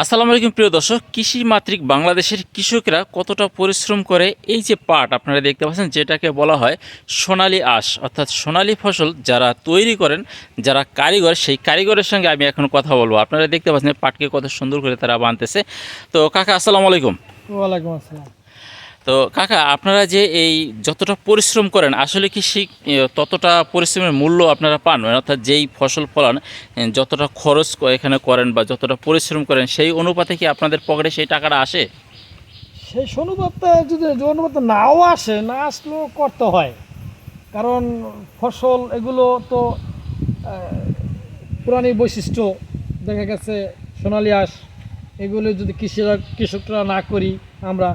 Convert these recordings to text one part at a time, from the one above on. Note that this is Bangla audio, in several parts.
আসসালামু আলাইকুম প্রিয় দর্শক, কৃষি মাতৃক বাংলাদেশের কৃষকরা কতটা পরিশ্রম করে এই যে পাট আপনারা দেখতে পাচ্ছেন, যেটাকে বলা হয় সোনালী আঁশ, অর্থাৎ সোনালী ফসল যারা তৈরি করেন, যারা কারিগর, সেই কারিগরের সঙ্গে আমি এখন কথা বলবো। আপনারা দেখতে পাচ্ছেন পাটকে কত সুন্দর করে তারা বানতেছে। তো কাকা আসসালামু আলাইকুম। ওয়ালাইকুম আসসালাম। তো কাকা, আপনারা যে এই যতটা পরিশ্রম করেন, আসলে কি সেই ততটা পরিশ্রমের মূল্য আপনারা পান? মানে অর্থাৎ যেই ফসল ফলান, যতটা খরচ এখানে করেন বা যতটা পরিশ্রম করেন, সেই অনুপাতে কি আপনাদের পকেটে সেই টাকাটা আসে? সেই অনুপাতটা যদি অনুপাত নাও আসে, না আসলেও করতে হয়। কারণ ফসল এগুলো তো পুরানি বৈশিষ্ট্য, দেখা গেছে সোনালি আঁশ, এগুলো যদি কৃষকরা না করি আমরা,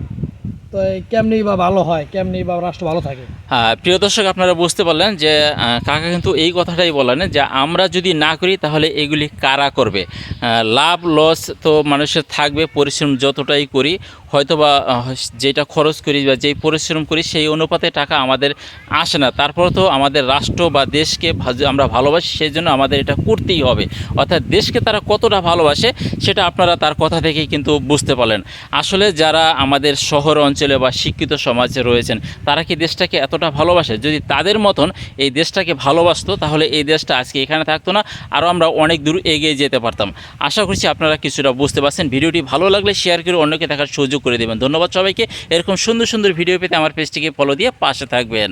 তো কেমনি বা ভালো হয়, কেমনি বা রাষ্ট্র ভালো থাকে। হ্যাঁ প্রিয় দর্শক, আপনারা বুঝতে পারলেন যে কাকা কিন্তু এই কথাটাই বললেন যে আমরা যদি না করি তাহলে এগুলি কারা করবে। লাভ লস তো মানুষের থাকবে, পরিশ্রম যতটাই করি হয়তো বা যেটা খরচ করি বা যেই পরিশ্রম করি সেই অনুপাতে টাকা আমাদের আসে না। তারপর তো আমাদের রাষ্ট্র বা দেশকে আমরা ভালোবাসি, সেই জন্য আমাদের এটা করতেই হবে। অর্থাৎ দেশকে তারা কতটা ভালোবাসে সেটা আপনারা তার কথা থেকেই কিন্তু বুঝতে পারলেন। আসলে যারা আমাদের শহর অঞ্চলে বা শিক্ষিত সমাজে রয়েছেন, তারা কি দেশটাকে এতটা ভালোবাসে? যদি তাদের মতন এই দেশটাকে ভালোবাসতো তাহলে এই দেশটা আজকে এখানে থাকতো না, আরও আমরা অনেক দূর এগিয়ে যেতে পারতাম। আশা করছি আপনারা কিছুটা বুঝতে পারছেন। ভিডিওটি ভালো লাগলে শেয়ার করে অন্যকে দেখার সুযোগ করে দেবেন। ধন্যবাদ সবাইকে। এরকম সুন্দর সুন্দর ভিডিও পেতে আমার পেজটিকে ফলো দিয়ে পাশে থাকবেন।